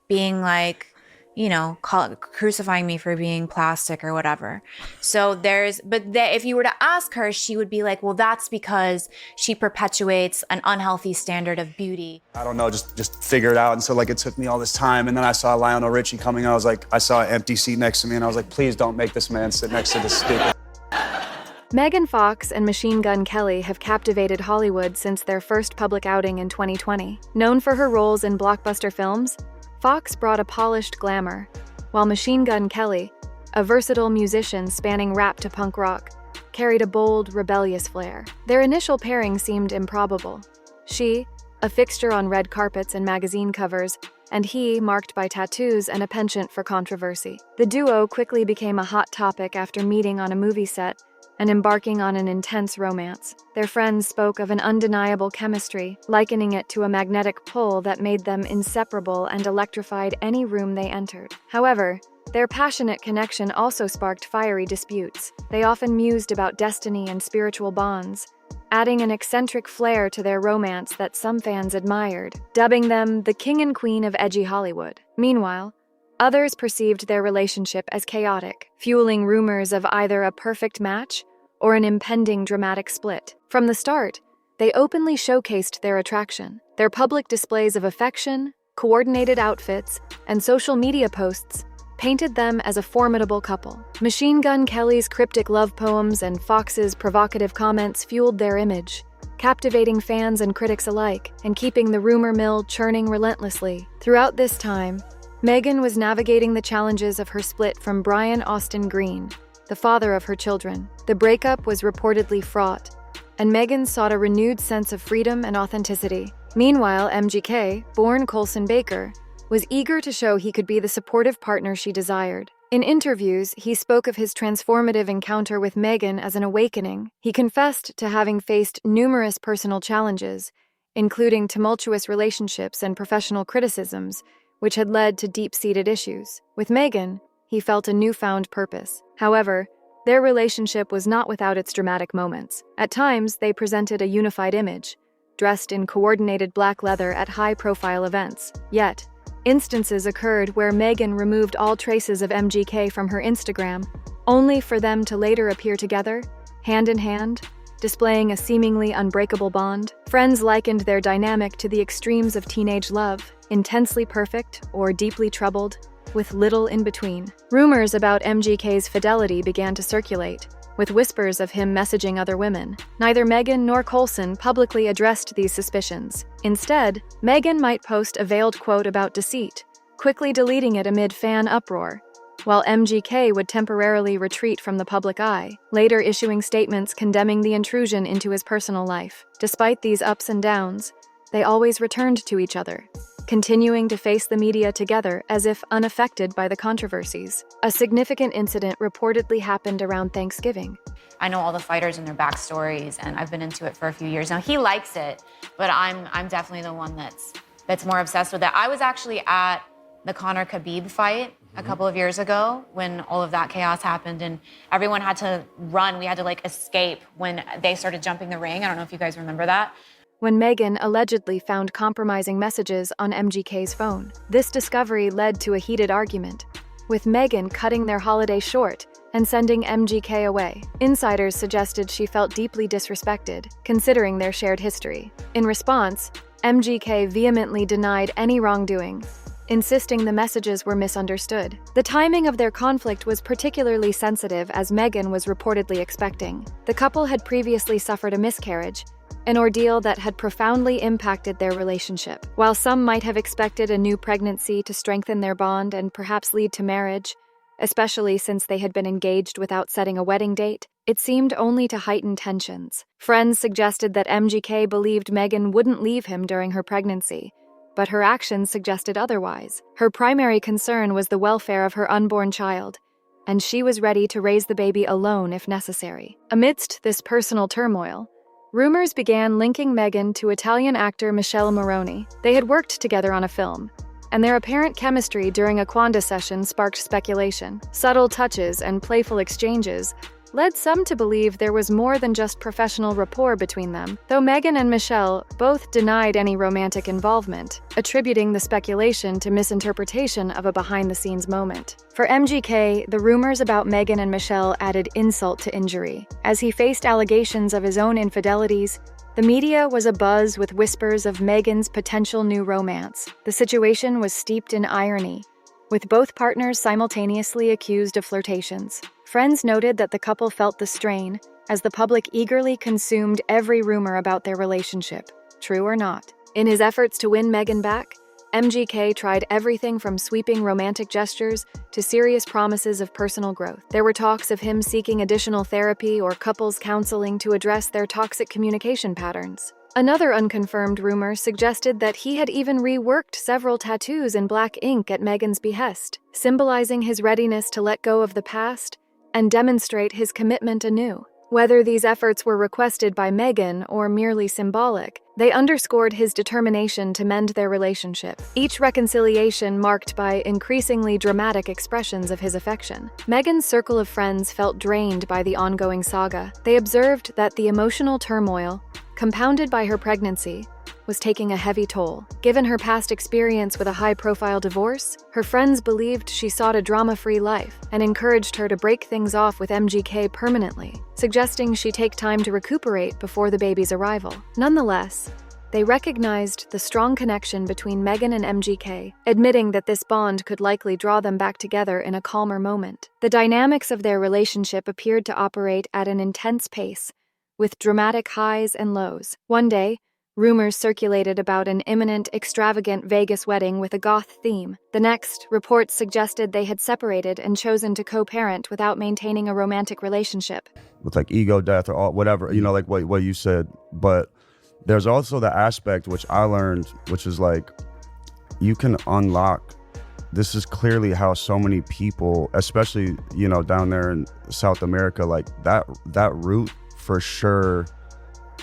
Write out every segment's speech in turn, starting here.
being like, crucifying me for being plastic or whatever. So if you were to ask her, she would be like, well, that's because she perpetuates an unhealthy standard of beauty. I don't know, just figure it out. And so like it took me all this time. And then I saw Lionel Richie coming. I saw an empty seat next to me and I was like, please don't make this man sit next to this stupid. Megan Fox and Machine Gun Kelly have captivated Hollywood since their first public outing in 2020. Known for her roles in blockbuster films, Fox brought a polished glamour, while Machine Gun Kelly, a versatile musician spanning rap to punk rock, carried a bold, rebellious flair. Their initial pairing seemed improbable. She, a fixture on red carpets and magazine covers, and he, marked by tattoos and a penchant for controversy. The duo quickly became a hot topic after meeting on a movie set and embarking on an intense romance. Their friends spoke of an undeniable chemistry, likening it to a magnetic pull that made them inseparable and electrified any room they entered. However, their passionate connection also sparked fiery disputes. They often mused about destiny and spiritual bonds, adding an eccentric flair to their romance that some fans admired, dubbing them the king and queen of edgy Hollywood. Meanwhile, others perceived their relationship as chaotic, fueling rumors of either a perfect match or an impending dramatic split. From the start, they openly showcased their attraction. Their public displays of affection, coordinated outfits, and social media posts painted them as a formidable couple. Machine Gun Kelly's cryptic love poems and Fox's provocative comments fueled their image, captivating fans and critics alike, and keeping the rumor mill churning relentlessly. Throughout this time, Megan was navigating the challenges of her split from Brian Austin Green, the father of her children. The breakup was reportedly fraught, and Megan sought a renewed sense of freedom and authenticity. Meanwhile, MGK, born Colson Baker, was eager to show he could be the supportive partner she desired. In interviews, he spoke of his transformative encounter with Megan as an awakening. He confessed to having faced numerous personal challenges, including tumultuous relationships and professional criticisms, which had led to deep-seated issues. With Megan, he felt a newfound purpose. However, their relationship was not without its dramatic moments. At times, they presented a unified image, dressed in coordinated black leather at high-profile events. Yet, instances occurred where Megan removed all traces of MGK from her Instagram, only for them to later appear together, hand in hand, displaying a seemingly unbreakable bond. Friends likened their dynamic to the extremes of teenage love, intensely perfect or deeply troubled, with little in between. Rumors about MGK's fidelity began to circulate, with whispers of him messaging other women. Neither Megan nor Colson publicly addressed these suspicions. Instead, Megan might post a veiled quote about deceit, quickly deleting it amid fan uproar, while MGK would temporarily retreat from the public eye, later issuing statements condemning the intrusion into his personal life. Despite these ups and downs, they always returned to each other, continuing to face the media together as if unaffected by the controversies. A significant incident reportedly happened around Thanksgiving. I know all the fighters and their backstories, and I've been into it for a few years now. He likes it, but I'm definitely the one that's more obsessed with it. I was actually at the Conor Khabib fight a couple of years ago when all of that chaos happened and everyone had to run. We had to escape when they started jumping the ring. I don't know if you guys remember that. When Megan allegedly found compromising messages on MGK's phone. This discovery led to a heated argument, with Megan cutting their holiday short and sending MGK away. Insiders suggested she felt deeply disrespected, considering their shared history. In response, MGK vehemently denied any wrongdoing, insisting the messages were misunderstood. The timing of their conflict was particularly sensitive as Megan was reportedly expecting. The couple had previously suffered a miscarriage, an ordeal that had profoundly impacted their relationship. While some might have expected a new pregnancy to strengthen their bond and perhaps lead to marriage, especially since they had been engaged without setting a wedding date, it seemed only to heighten tensions. Friends suggested that MGK believed Megan wouldn't leave him during her pregnancy, but her actions suggested otherwise. Her primary concern was the welfare of her unborn child, and she was ready to raise the baby alone if necessary. Amidst this personal turmoil, rumors began linking Megan to Italian actor Michele Moroni. They had worked together on a film, and their apparent chemistry during a Quanda session sparked speculation. Subtle touches and playful exchanges led some to believe there was more than just professional rapport between them, though Meghan and Michelle both denied any romantic involvement, attributing the speculation to misinterpretation of a behind-the-scenes moment. For MGK, the rumors about Meghan and Michelle added insult to injury. As he faced allegations of his own infidelities, the media was abuzz with whispers of Meghan's potential new romance. The situation was steeped in irony, with both partners simultaneously accused of flirtations. Friends noted that the couple felt the strain as the public eagerly consumed every rumor about their relationship, true or not. In his efforts to win Meghan back, MGK tried everything from sweeping romantic gestures to serious promises of personal growth. There were talks of him seeking additional therapy or couples counseling to address their toxic communication patterns. Another unconfirmed rumor suggested that he had even reworked several tattoos in black ink at Meghan's behest, symbolizing his readiness to let go of the past and demonstrate his commitment anew. Whether these efforts were requested by Meghan or merely symbolic, they underscored his determination to mend their relationship, each reconciliation marked by increasingly dramatic expressions of his affection. Meghan's circle of friends felt drained by the ongoing saga. They observed that the emotional turmoil, compounded by her pregnancy, was taking a heavy toll. Given her past experience with a high-profile divorce, her friends believed she sought a drama-free life and encouraged her to break things off with MGK permanently, suggesting she take time to recuperate before the baby's arrival. Nonetheless, they recognized the strong connection between Meghan and MGK, admitting that this bond could likely draw them back together in a calmer moment. The dynamics of their relationship appeared to operate at an intense pace, with dramatic highs and lows. One day, rumors circulated about an imminent, extravagant Vegas wedding with a goth theme. The next, reports suggested they had separated and chosen to co-parent without maintaining a romantic relationship. With like ego death or all, whatever, you know, like what you said. But there's also the aspect which I learned, which is like, you can unlock, this is clearly how so many people, especially, you know, down there in South America, like that route for sure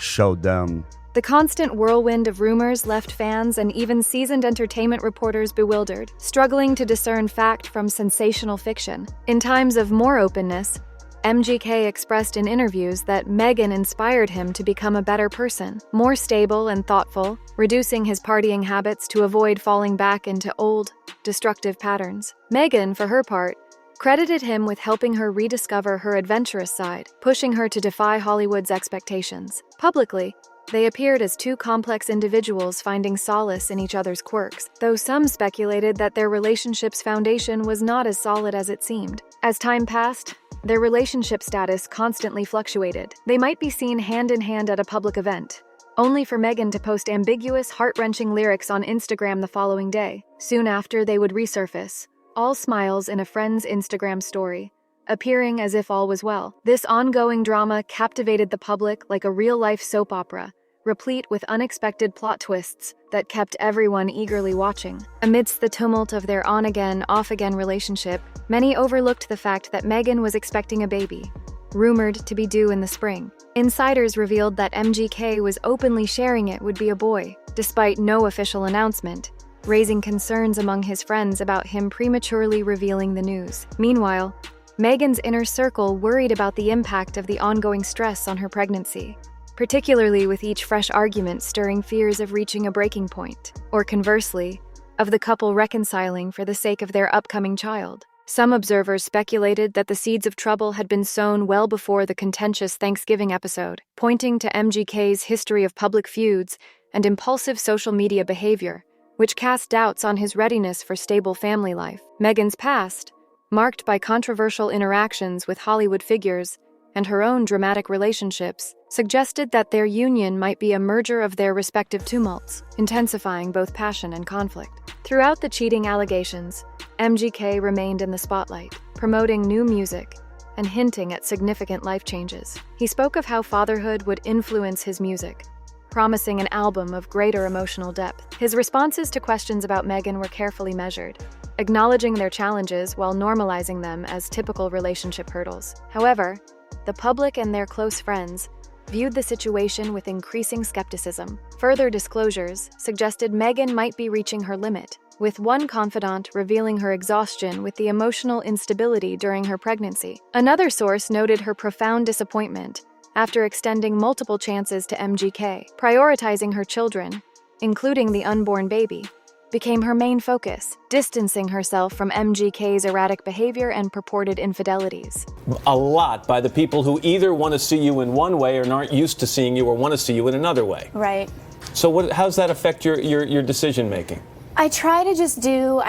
showed them. The constant whirlwind of rumors left fans and even seasoned entertainment reporters bewildered, struggling to discern fact from sensational fiction. In times of more openness, MGK expressed in interviews that Meghan inspired him to become a better person, more stable and thoughtful, reducing his partying habits to avoid falling back into old, destructive patterns. Meghan, for her part, credited him with helping her rediscover her adventurous side, pushing her to defy Hollywood's expectations. Publicly, they appeared as two complex individuals finding solace in each other's quirks, though some speculated that their relationship's foundation was not as solid as it seemed. As time passed, their relationship status constantly fluctuated. They might be seen hand in hand at a public event, only for Meghan to post ambiguous, heart-wrenching lyrics on Instagram the following day. Soon after, they would resurface, all smiles in a friend's Instagram story, appearing as if all was well. This ongoing drama captivated the public like a real-life soap opera, replete with unexpected plot twists that kept everyone eagerly watching. Amidst the tumult of their on-again, off-again relationship, many overlooked the fact that Meghan was expecting a baby, rumored to be due in the spring. Insiders revealed that MGK was openly sharing it would be a boy, despite no official announcement, raising concerns among his friends about him prematurely revealing the news. Meanwhile, Meghan's inner circle worried about the impact of the ongoing stress on her pregnancy, particularly with each fresh argument stirring fears of reaching a breaking point, or conversely, of the couple reconciling for the sake of their upcoming child. Some observers speculated that the seeds of trouble had been sown well before the contentious Thanksgiving episode, pointing to MGK's history of public feuds and impulsive social media behavior, which cast doubts on his readiness for stable family life. Meghan's past, marked by controversial interactions with Hollywood figures and her own dramatic relationships, suggested that their union might be a merger of their respective tumults, intensifying both passion and conflict. Throughout the cheating allegations, MGK remained in the spotlight, promoting new music and hinting at significant life changes. He spoke of how fatherhood would influence his music, promising an album of greater emotional depth. His responses to questions about Meghan were carefully measured, acknowledging their challenges while normalizing them as typical relationship hurdles. However, the public and their close friends viewed the situation with increasing skepticism. Further disclosures suggested Meghan might be reaching her limit, with one confidant revealing her exhaustion with the emotional instability during her pregnancy. Another source noted her profound disappointment after extending multiple chances to MGK. Prioritizing her children, including the unborn baby, became her main focus, distancing herself from MGK's erratic behavior and purported infidelities. A lot by the people who either want to see you in one way or aren't used to seeing you or want to see you in another way. Right. So how's that affect your decision making? I try to just do,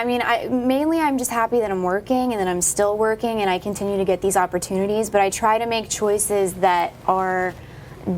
mainly I'm just happy that I'm working and that I'm still working and I continue to get these opportunities, but I try to make choices that are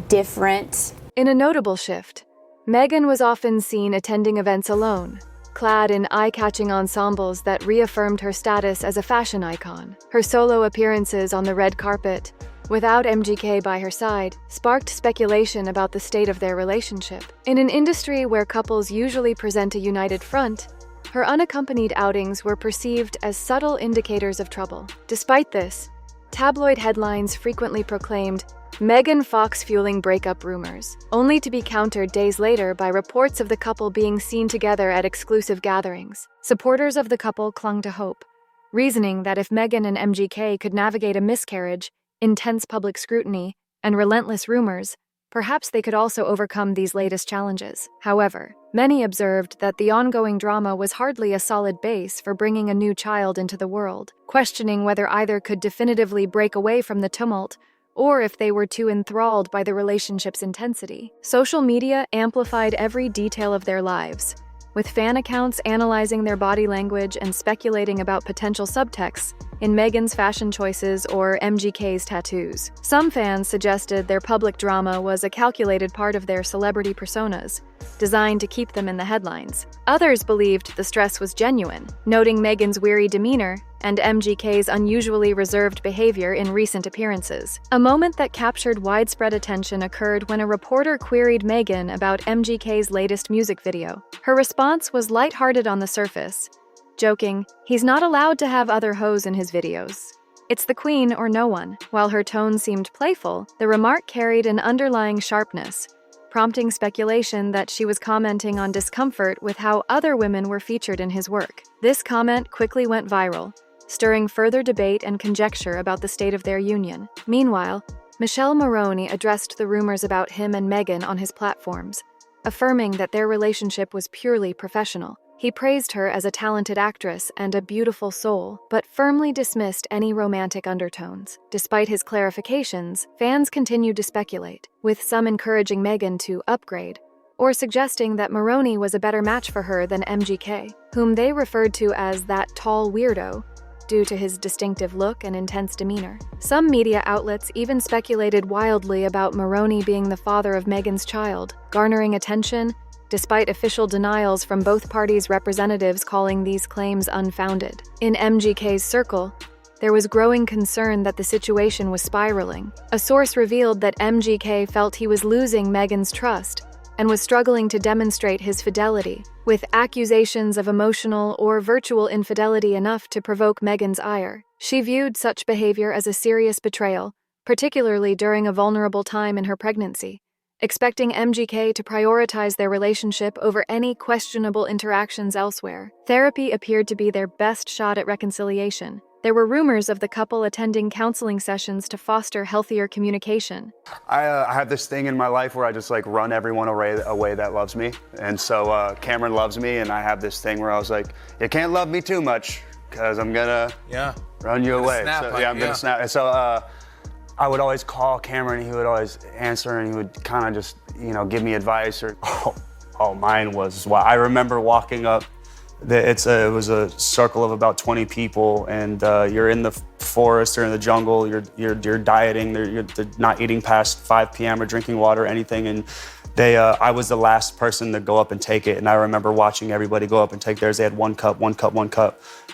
different. In a notable shift, Meghan was often seen attending events alone, clad in eye-catching ensembles that reaffirmed her status as a fashion icon. Her solo appearances on the red carpet, without MGK by her side, sparked speculation about the state of their relationship. In an industry where couples usually present a united front, her unaccompanied outings were perceived as subtle indicators of trouble. Despite this, tabloid headlines frequently proclaimed Megan Fox fueling breakup rumors, only to be countered days later by reports of the couple being seen together at exclusive gatherings. Supporters of the couple clung to hope, reasoning that if Megan and MGK could navigate a miscarriage, intense public scrutiny, and relentless rumors, perhaps they could also overcome these latest challenges. However, many observed that the ongoing drama was hardly a solid base for bringing a new child into the world, questioning whether either could definitively break away from the tumult or if they were too enthralled by the relationship's intensity. Social media amplified every detail of their lives, with fan accounts analyzing their body language and speculating about potential subtexts in Meghan's fashion choices or MGK's tattoos. Some fans suggested their public drama was a calculated part of their celebrity personas, designed to keep them in the headlines. Others believed the stress was genuine, noting Meghan's weary demeanor and MGK's unusually reserved behavior in recent appearances. A moment that captured widespread attention occurred when a reporter queried Meghan about MGK's latest music video. Her response was lighthearted on the surface, joking, "He's not allowed to have other hoes in his videos. It's the queen or no one." While her tone seemed playful, the remark carried an underlying sharpness, prompting speculation that she was commenting on discomfort with how other women were featured in his work. This comment quickly went viral, stirring further debate and conjecture about the state of their union. Meanwhile, Michelle Maroney addressed the rumors about him and Meghan on his platforms, affirming that their relationship was purely professional. He praised her as a talented actress and a beautiful soul, but firmly dismissed any romantic undertones. Despite his clarifications, fans continued to speculate, with some encouraging Meghan to upgrade, or suggesting that Maroney was a better match for her than MGK, whom they referred to as that tall weirdo, due to his distinctive look and intense demeanor. Some media outlets even speculated wildly about Maroney being the father of Meghan's child, garnering attention despite official denials from both parties' representatives calling these claims unfounded. In MGK's circle, there was growing concern that the situation was spiraling. A source revealed that MGK felt he was losing Meghan's trust and was struggling to demonstrate his fidelity, with accusations of emotional or virtual infidelity enough to provoke Meghan's ire. She viewed such behavior as a serious betrayal, particularly during a vulnerable time in her pregnancy, expecting MGK to prioritize their relationship over any questionable interactions elsewhere. Therapy appeared to be their best shot at reconciliation. There were rumors of the couple attending counseling sessions to foster healthier communication. I have this thing in my life where I just like run everyone away that loves me. And so Cameron loves me, and I have this thing where I was like, you can't love me too much because I'm gonna run you away. I'm gonna snap. And so I would always call Cameron, he would always answer, and he would kind of just, give me advice. Or mine was, I remember walking up. It was a circle of about 20 people, and you're in the forest or in the jungle. You're dieting. You're not eating past 5 p.m. or drinking water or anything. And I was the last person to go up and take it. And I remember watching everybody go up and take theirs. They had one cup,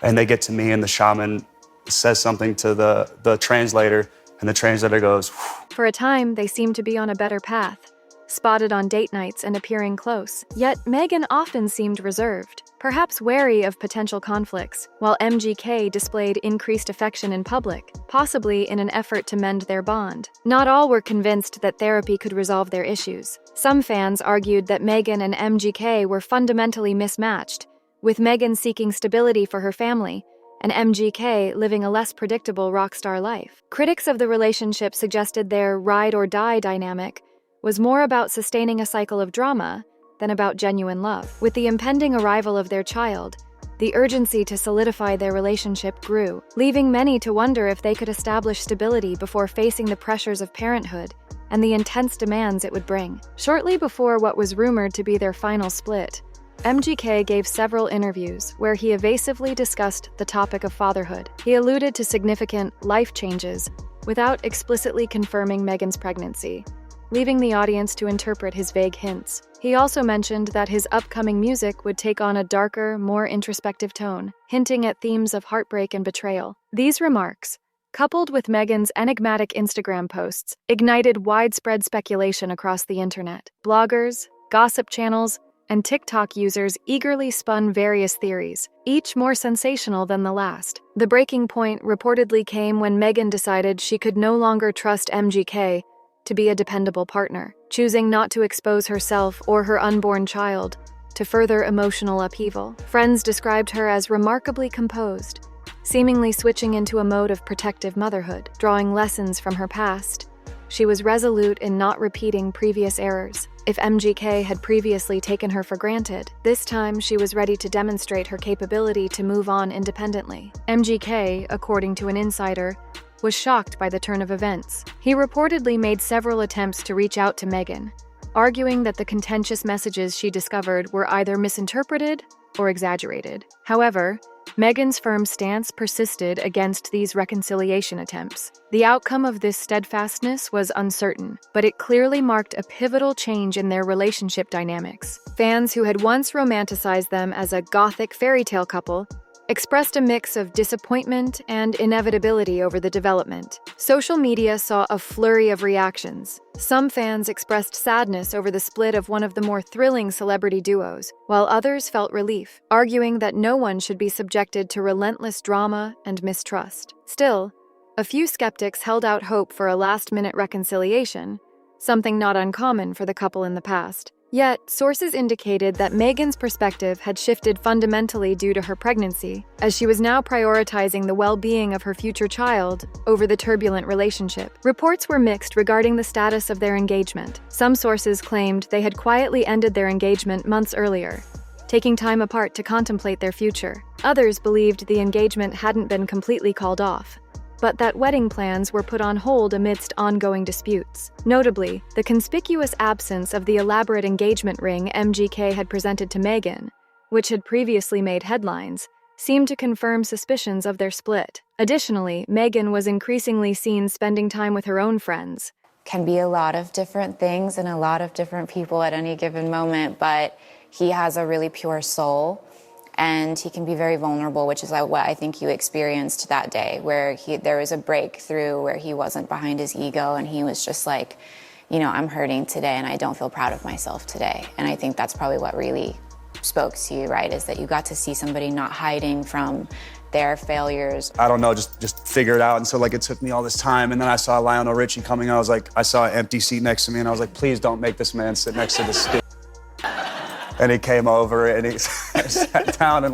and they get to me, and the shaman says something to the translator. And the translator goes, For a time, they seemed to be on a better path, spotted on date nights and appearing close. Yet Meghan often seemed reserved, perhaps wary of potential conflicts, while MGK displayed increased affection in public, possibly in an effort to mend their bond. Not all were convinced that therapy could resolve their issues. Some fans argued that Meghan and MGK were fundamentally mismatched, with Meghan seeking stability for her family and MGK living a less predictable rock star life. Critics of the relationship suggested their ride-or-die dynamic was more about sustaining a cycle of drama than about genuine love. With the impending arrival of their child, the urgency to solidify their relationship grew, leaving many to wonder if they could establish stability before facing the pressures of parenthood and the intense demands it would bring. Shortly before what was rumored to be their final split, MGK gave several interviews where he evasively discussed the topic of fatherhood. He alluded to significant life changes without explicitly confirming Meghan's pregnancy, leaving the audience to interpret his vague hints. He also mentioned that his upcoming music would take on a darker, more introspective tone, hinting at themes of heartbreak and betrayal. These remarks, coupled with Meghan's enigmatic Instagram posts, ignited widespread speculation across the internet. Bloggers, gossip channels, and TikTok users eagerly spun various theories, each more sensational than the last. The breaking point reportedly came when Meghan decided she could no longer trust MGK to be a dependable partner, choosing not to expose herself or her unborn child to further emotional upheaval. Friends described her as remarkably composed, seemingly switching into a mode of protective motherhood. Drawing lessons from her past, she was resolute in not repeating previous errors. If MGK had previously taken her for granted, this time she was ready to demonstrate her capability to move on independently. MGK, according to an insider, was shocked by the turn of events. He reportedly made several attempts to reach out to Meghan, arguing that the contentious messages she discovered were either misinterpreted or exaggerated. However, Meghan's firm stance persisted against these reconciliation attempts. The outcome of this steadfastness was uncertain, but it clearly marked a pivotal change in their relationship dynamics. Fans who had once romanticized them as a gothic fairy tale couple expressed a mix of disappointment and inevitability over the development. Social media saw a flurry of reactions. Some fans expressed sadness over the split of one of the more thrilling celebrity duos, while others felt relief, arguing that no one should be subjected to relentless drama and mistrust. Still, a few skeptics held out hope for a last-minute reconciliation, something not uncommon for the couple in the past. Yet, sources indicated that Meghan's perspective had shifted fundamentally due to her pregnancy, as she was now prioritizing the well-being of her future child over the turbulent relationship. Reports were mixed regarding the status of their engagement. Some sources claimed they had quietly ended their engagement months earlier, taking time apart to contemplate their future. Others believed the engagement hadn't been completely called off, but that wedding plans were put on hold amidst ongoing disputes. Notably, the conspicuous absence of the elaborate engagement ring MGK had presented to Meghan, which had previously made headlines, seemed to confirm suspicions of their split. Additionally, Meghan was increasingly seen spending time with her own friends. Can be a lot of different things and a lot of different people at any given moment, but he has a really pure soul. And he can be very vulnerable, which is what I think you experienced that day, where there was a breakthrough where he wasn't behind his ego and he was just like, you know, I'm hurting today and I don't feel proud of myself today. And I think that's probably what really spoke to you, right, is that you got to see somebody not hiding from their failures. I don't know, just figure it out. And so like it took me all this time. And then I saw Lionel Richie coming. I saw an empty seat next to me and I was like, please don't make this man sit next to this stupid. And he came over and he sat down and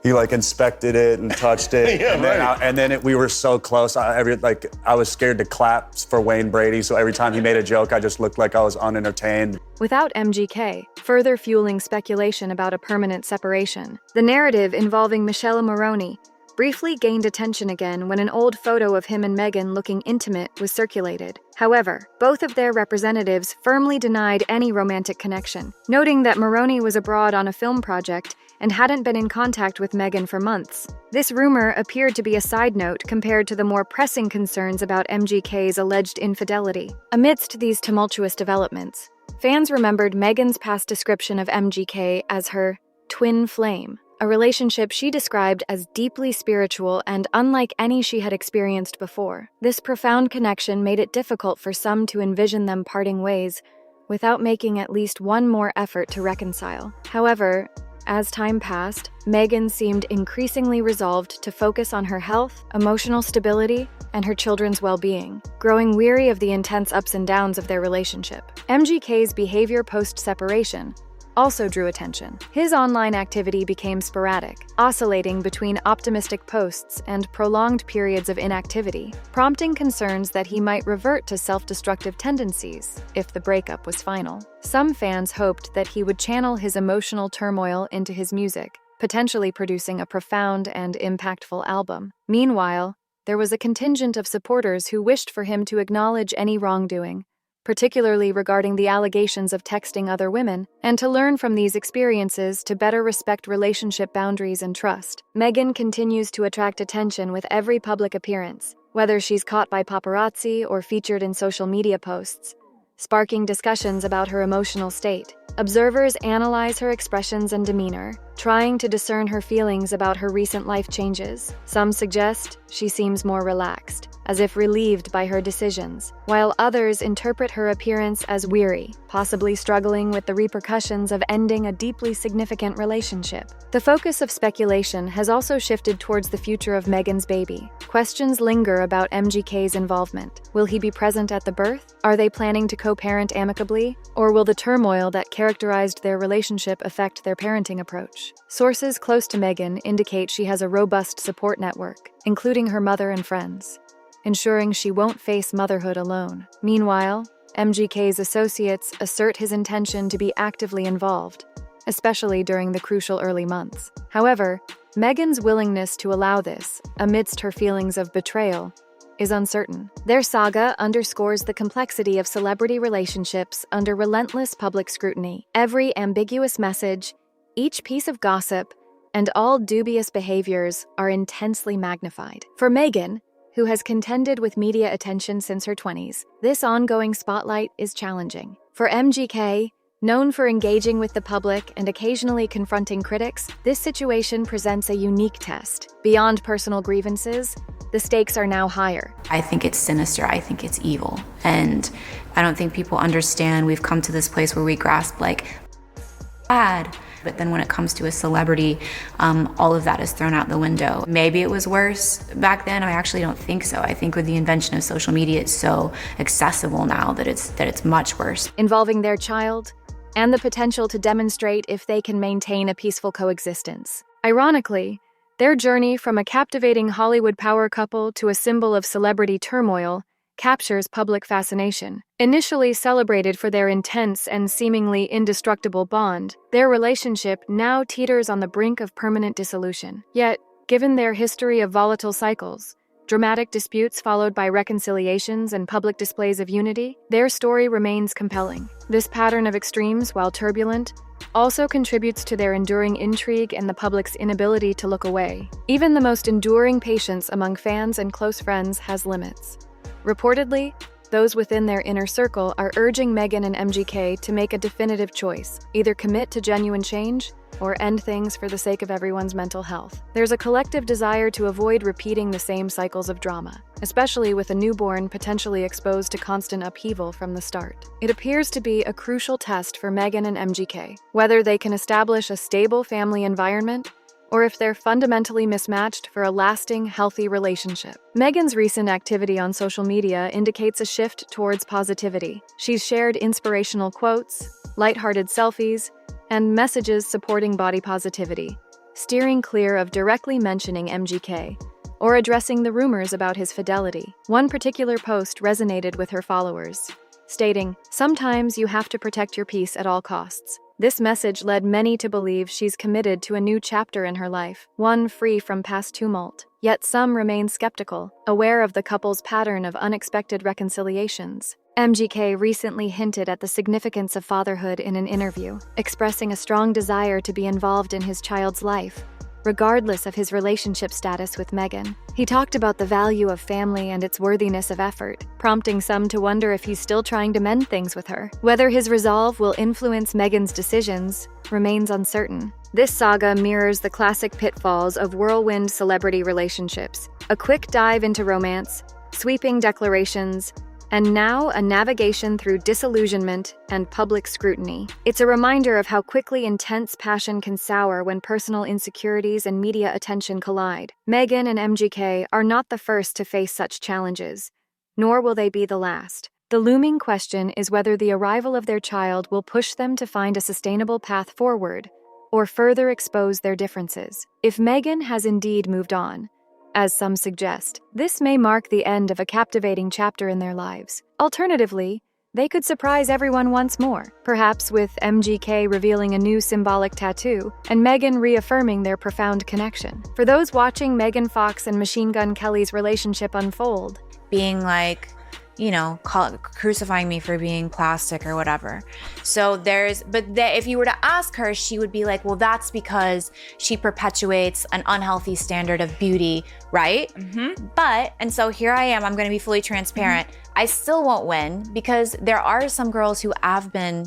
he inspected it and touched it. Yeah, and then we were so close. I was scared to clap for Wayne Brady. So every time he made a joke, I just looked like I was unentertained. Without MGK, further fueling speculation about a permanent separation, the narrative involving Michelle Maroney briefly gained attention again when an old photo of him and Meghan looking intimate was circulated. However, both of their representatives firmly denied any romantic connection, noting that Maroney was abroad on a film project and hadn't been in contact with Meghan for months. This rumor appeared to be a side note compared to the more pressing concerns about MGK's alleged infidelity. Amidst these tumultuous developments, fans remembered Meghan's past description of MGK as her twin flame, a relationship she described as deeply spiritual and unlike any she had experienced before. This profound connection made it difficult for some to envision them parting ways without making at least one more effort to reconcile. However, as time passed, Meghan seemed increasingly resolved to focus on her health, emotional stability, and her children's well-being, growing weary of the intense ups and downs of their relationship. MGK's behavior post-separation also drew attention. His online activity became sporadic, oscillating between optimistic posts and prolonged periods of inactivity, prompting concerns that he might revert to self-destructive tendencies if the breakup was final. Some fans hoped that he would channel his emotional turmoil into his music, potentially producing a profound and impactful album. Meanwhile, there was a contingent of supporters who wished for him to acknowledge any wrongdoing, particularly regarding the allegations of texting other women, and to learn from these experiences to better respect relationship boundaries and trust. Meghan continues to attract attention with every public appearance, whether she's caught by paparazzi or featured in social media posts, sparking discussions about her emotional state. Observers analyze her expressions and demeanor, trying to discern her feelings about her recent life changes. Some suggest she seems more relaxed, as if relieved by her decisions, while others interpret her appearance as weary, possibly struggling with the repercussions of ending a deeply significant relationship. The focus of speculation has also shifted towards the future of Meghan's baby. Questions linger about MGK's involvement. Will he be present at the birth? Are they planning to co-parent amicably? Or will the turmoil that characterized their relationship affect their parenting approach? Sources close to Meghan indicate she has a robust support network, including her mother and friends, ensuring she won't face motherhood alone. Meanwhile, MGK's associates assert his intention to be actively involved, especially during the crucial early months. However, Meghan's willingness to allow this, amidst her feelings of betrayal, is uncertain. Their saga underscores the complexity of celebrity relationships under relentless public scrutiny. Every ambiguous message, each piece of gossip, and all dubious behaviors are intensely magnified. For Meghan, who has contended with media attention since her 20s, this ongoing spotlight is challenging. For MGK, known for engaging with the public and occasionally confronting critics, this situation presents a unique test. Beyond personal grievances, the stakes are now higher. I think it's sinister. I think it's evil. And I don't think people understand we've come to this place where we grasp like bad. But then when it comes to a celebrity, all of that is thrown out the window. Maybe it was worse back then. I actually don't think so. I think with the invention of social media, it's so accessible now that it's much worse. Involving their child and the potential to demonstrate if they can maintain a peaceful coexistence. Ironically, their journey from a captivating Hollywood power couple to a symbol of celebrity turmoil captures public fascination. Initially celebrated for their intense and seemingly indestructible bond, their relationship now teeters on the brink of permanent dissolution. Yet, given their history of volatile cycles, dramatic disputes followed by reconciliations and public displays of unity, their story remains compelling. This pattern of extremes, while turbulent, also contributes to their enduring intrigue and the public's inability to look away. Even the most enduring patience among fans and close friends has limits. Reportedly, those within their inner circle are urging Meghan and MGK to make a definitive choice, either commit to genuine change or end things for the sake of everyone's mental health. There's a collective desire to avoid repeating the same cycles of drama, especially with a newborn potentially exposed to constant upheaval from the start. It appears to be a crucial test for Meghan and MGK, whether they can establish a stable family environment or if they're fundamentally mismatched for a lasting, healthy relationship. Meghan's recent activity on social media indicates a shift towards positivity. She's shared inspirational quotes, lighthearted selfies, and messages supporting body positivity, steering clear of directly mentioning MGK or addressing the rumors about his fidelity. One particular post resonated with her followers, stating, "Sometimes you have to protect your peace at all costs." This message led many to believe she's committed to a new chapter in her life, one free from past tumult. Yet some remain skeptical, aware of the couple's pattern of unexpected reconciliations. MGK recently hinted at the significance of fatherhood in an interview, expressing a strong desire to be involved in his child's life, regardless of his relationship status with Meghan. He talked about the value of family and its worthiness of effort, prompting some to wonder if he's still trying to mend things with her. Whether his resolve will influence Meghan's decisions remains uncertain. This saga mirrors the classic pitfalls of whirlwind celebrity relationships: a quick dive into romance, sweeping declarations, And now, a navigation through disillusionment and public scrutiny. It's a reminder of how quickly intense passion can sour when personal insecurities and media attention collide. Meghan and MGK are not the first to face such challenges, nor will they be the last. The looming question is whether the arrival of their child will push them to find a sustainable path forward, or further expose their differences. If Meghan has indeed moved on, as some suggest, this may mark the end of a captivating chapter in their lives. Alternatively, they could surprise everyone once more, perhaps with MGK revealing a new symbolic tattoo and Meghan reaffirming their profound connection. For those watching Megan Fox and Machine Gun Kelly's relationship unfold, being like, crucifying me for being plastic or whatever. So if you were to ask her, she would be like, well, that's because she perpetuates an unhealthy standard of beauty, right? And so here I am, I'm gonna be fully transparent. I still won't win because there are some girls who have been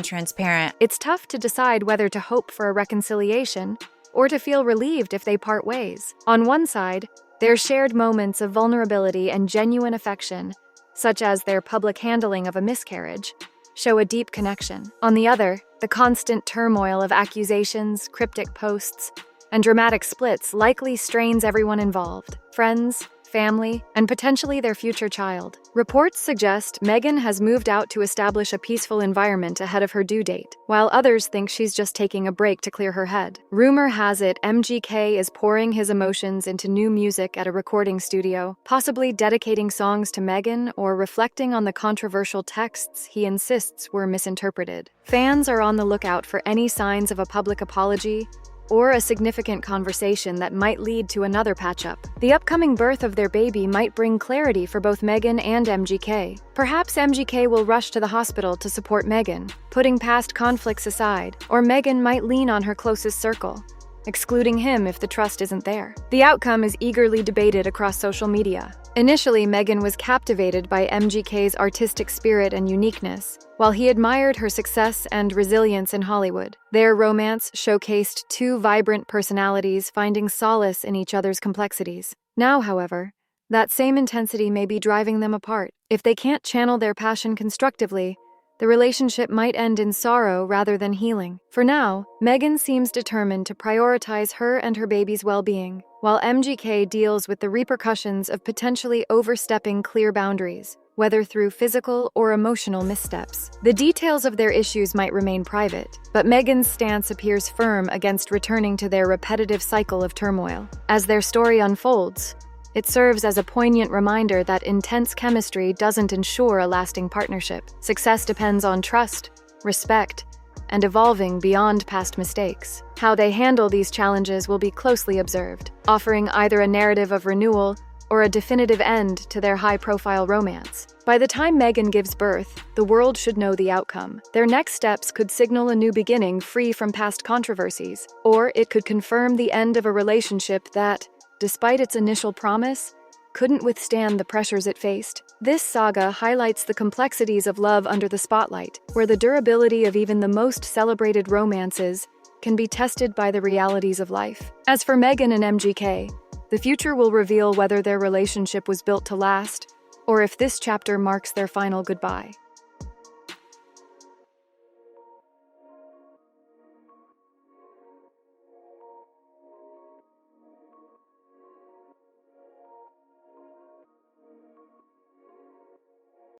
transparent. it's tough to decide whether to hope for a reconciliation or to feel relieved if they part ways. On one side, their shared moments of vulnerability and genuine affection, such as their public handling of a miscarriage, show a deep connection. On the other, the constant turmoil of accusations, cryptic posts, and dramatic splits likely strains everyone involved: friends, family, and potentially their future child. Reports suggest Meghan has moved out to establish a peaceful environment ahead of her due date, while others think she's just taking a break to clear her head. Rumor has it MGK is pouring his emotions into new music at a recording studio, possibly dedicating songs to Meghan or reflecting on the controversial texts he insists were misinterpreted. Fans are on the lookout for any signs of a public apology or a significant conversation that might lead to another patch-up. The upcoming birth of their baby might bring clarity for both Meghan and MGK. Perhaps MGK will rush to the hospital to support Meghan, putting past conflicts aside, or Meghan might lean on her closest circle, excluding him if the trust isn't there. The outcome is eagerly debated across social media. Initially, Meghan was captivated by MGK's artistic spirit and uniqueness, while he admired her success and resilience in Hollywood. Their romance showcased two vibrant personalities finding solace in each other's complexities. Now, however, that same intensity may be driving them apart. If they can't channel their passion constructively, the relationship might end in sorrow rather than healing. For now, Meghan seems determined to prioritize her and her baby's well-being, while MGK deals with the repercussions of potentially overstepping clear boundaries, whether through physical or emotional missteps. The details of their issues might remain private, but Meghan's stance appears firm against returning to their repetitive cycle of turmoil. As their story unfolds, it serves as a poignant reminder that intense chemistry doesn't ensure a lasting partnership. Success depends on trust, respect, and evolving beyond past mistakes. How they handle these challenges will be closely observed, offering either a narrative of renewal or a definitive end to their high-profile romance. By the time Meghan gives birth, the world should know the outcome. Their next steps could signal a new beginning free from past controversies, or it could confirm the end of a relationship that, despite its initial promise, couldn't withstand the pressures it faced. This saga highlights the complexities of love under the spotlight, where the durability of even the most celebrated romances can be tested by the realities of life. As for Meghan and MGK, the future will reveal whether their relationship was built to last, or if this chapter marks their final goodbye.